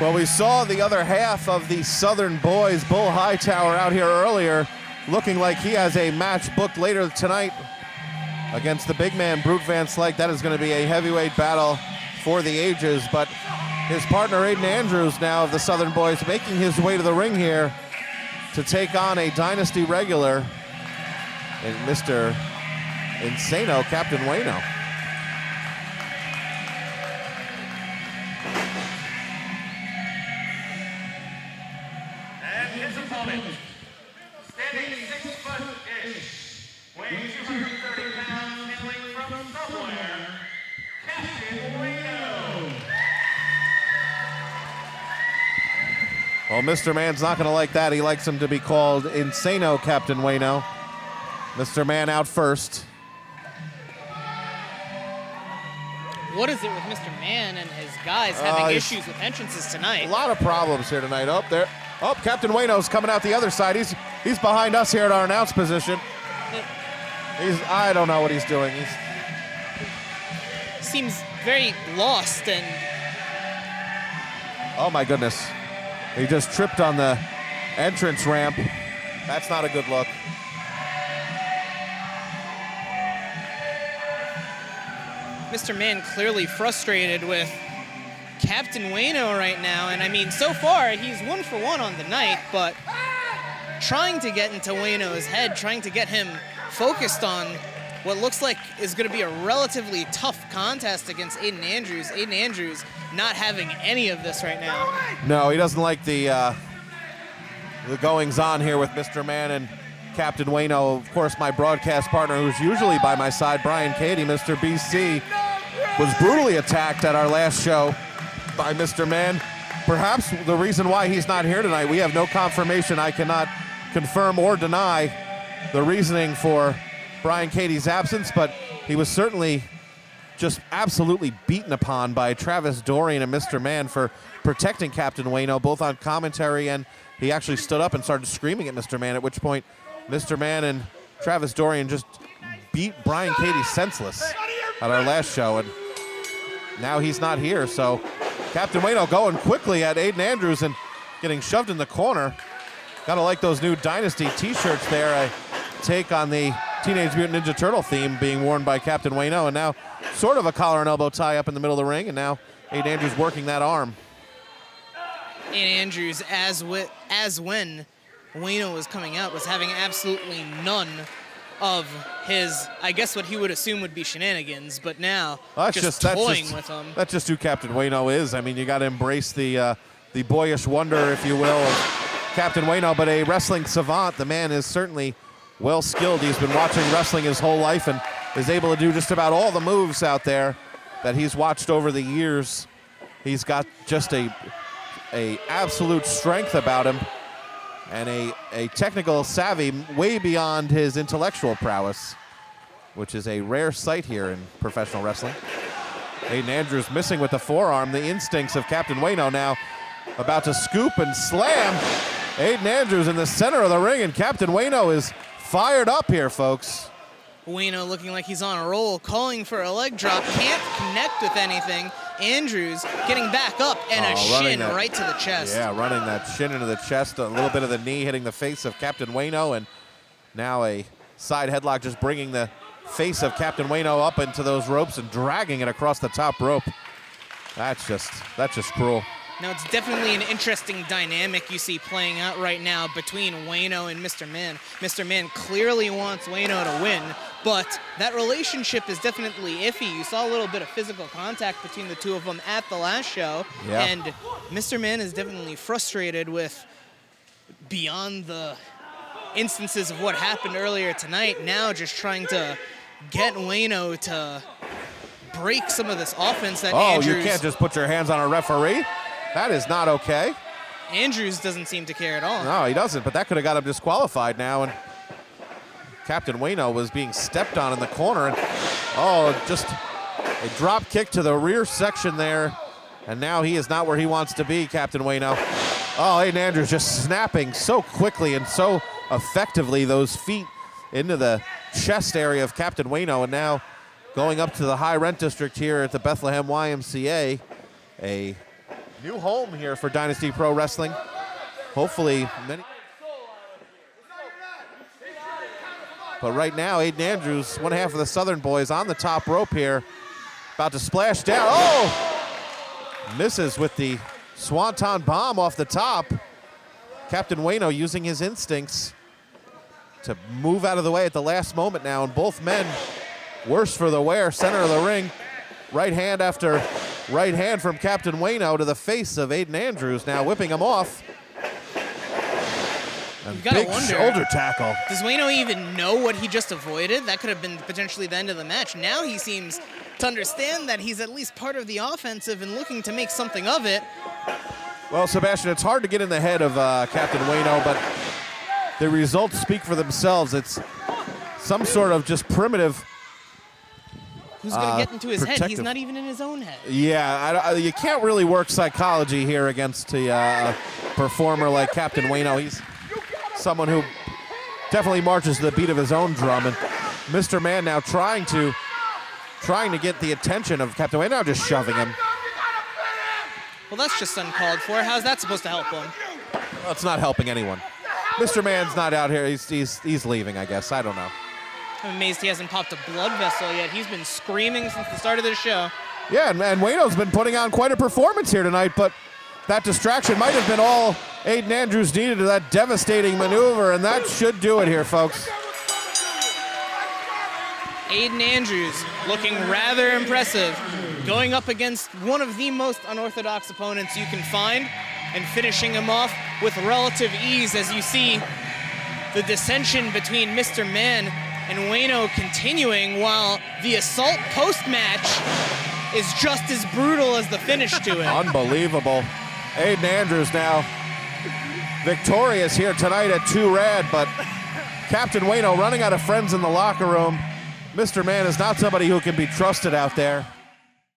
Well, we saw the other half of the Southern Boys, Bull Hightower, out here earlier, looking like he has a match booked later tonight against the big man, Brute Van Slyke. That is going to be a heavyweight battle for the ages, but his partner, Aiden Andrews, now of the Southern Boys, making his way to the ring here to take on a Dynasty regular, and Mr. Insano, Captain Wayno. And his opponent, standing 6 foot-ish, weighing 230 pounds, hailing from somewhere, Captain Wayno. Well, Mr. Man's not going to like that. He likes him to be called Insano, Captain Wayno. Mr. Man out first. What is it with Mr. Man and his guys having issues with entrances tonight? A lot of problems here tonight. Up there. Oh, Captain Wayno's coming out the other side. He's behind us here at our announce position. I don't know what he's doing. Seems very lost and... Oh my goodness. He just tripped on the entrance ramp. That's not a good look. Mr. Man clearly frustrated with Captain Wayno right now, and I mean, so far, he's 1 for 1 on the night, but trying to get into Wayno's head, trying to get him focused on what looks like is going to be a relatively tough contest against Aiden Andrews. Aiden Andrews not having any of this right now. No, he doesn't like the goings-on here with Mr. Man and Captain Wayno. Of course, my broadcast partner, who's usually by my side, Brian Cady, Mr. BC, was brutally attacked at our last show by Mr. Man. Perhaps the reason why he's not here tonight, we have no confirmation. I cannot confirm or deny the reasoning for Brian Cady's absence, but he was certainly just absolutely beaten upon by Travis Dorian and Mr. Man for protecting Captain Wayno, both on commentary, and he actually stood up and started screaming at Mr. Man, at which point Mr. Man and Travis Dorian just beat Brian Cady senseless at our last show, and now he's not here, so Captain Wayno going quickly at Aiden Andrews and getting shoved in the corner. Gotta like those new Dynasty t-shirts there, a take on the Teenage Mutant Ninja Turtle theme being worn by Captain Wayno, and now sort of a collar and elbow tie up in the middle of the ring, and now Aiden Andrews working that arm. Aiden Andrews, as when Wayno was coming out, was having absolutely none of his, I guess what he would assume would be shenanigans, but now just toying with them. That's just who Captain Wayno is. I mean, you got to embrace the boyish wonder, if you will, of Captain Wayno, but a wrestling savant. The man is certainly well skilled. He's been watching wrestling his whole life and is able to do just about all the moves out there that he's watched over the years. He's got just a absolute strength about him and a technical savvy way beyond his intellectual prowess, which is a rare sight here in professional wrestling. Aiden Andrews missing with the forearm. The instincts of Captain Wayno now about to scoop and slam. Aiden Andrews in the center of the ring, and Captain Wayno is fired up here, folks. Wayno looking like he's on a roll, calling for a leg drop, can't connect with anything. Andrews getting back up, and a shin right to the chest. Yeah, running that shin into the chest, a little bit of the knee hitting the face of Captain Wayno, and now a side headlock just bringing the face of Captain Wayno up into those ropes and dragging it across the top rope. That's just cruel. Now, it's definitely an interesting dynamic you see playing out right now between Wayno and Mr. Man. Mr. Man clearly wants Wayno to win, but that relationship is definitely iffy. You saw a little bit of physical contact between the two of them at the last show, and Mr. Man is definitely frustrated with, beyond the instances of what happened earlier tonight, now just trying to get Wayno to break some of this offense that Andrews... Oh, you can't just put your hands on a referee? That is not okay. Andrews doesn't seem to care at all. No, he doesn't, but that could have got him disqualified now, and Captain Wayno was being stepped on in the corner, and just a drop kick to the rear section there, and now he is not where he wants to be, Captain Wayno. Oh, Aiden Andrews just snapping so quickly and so effectively those feet into the chest area of Captain Wayno, and now going up to the high rent district here at the Bethlehem YMCA, a new home here for Dynasty Pro Wrestling. Hopefully many. But right now, Aiden Andrews, one half of the Southern boys, on the top rope here. About to splash down. Oh! Misses with the Swanton bomb off the top. Captain Wayno using his instincts to move out of the way at the last moment now. And both men worse for the wear. Center of the ring. Right hand after right hand from Captain Wayno to the face of Aiden Andrews. Now whipping him off. And big shoulder tackle. Does Wayno even know what he just avoided? That could have been potentially the end of the match. Now he seems to understand that he's at least part of the offensive and looking to make something of it. Well, Sebastian, it's hard to get in the head of Captain Wayno, but the results speak for themselves. It's some sort of just primitive. Who's going to get into his head? He's protective. not even in his own head. Yeah, you can't really work psychology here against a performer like Captain Wayno. He's someone who definitely marches to the beat of his own drum, and Mr. Man now trying to get the attention of Captain Wayno, just shoving him. Well, that's just uncalled for. How's that supposed to help him? Well, it's not helping anyone. Mr. Man's not out here. He's leaving, I guess. I don't know. I'm amazed he hasn't popped a blood vessel yet. He's been screaming since the start of this show. Yeah, and Wayno's been putting on quite a performance here tonight, but that distraction might have been all Aiden Andrews needed to that devastating maneuver, and that should do it here, folks. Aiden Andrews looking rather impressive, going up against one of the most unorthodox opponents you can find and finishing him off with relative ease, as you see the dissension between Mr. Man and Wayno continuing, while the assault post-match is just as brutal as the finish to it. Unbelievable. Aiden Andrews now victorious here tonight at 2 RAD, but Captain Wayno running out of friends in the locker room. Mr. Man is not somebody who can be trusted out there.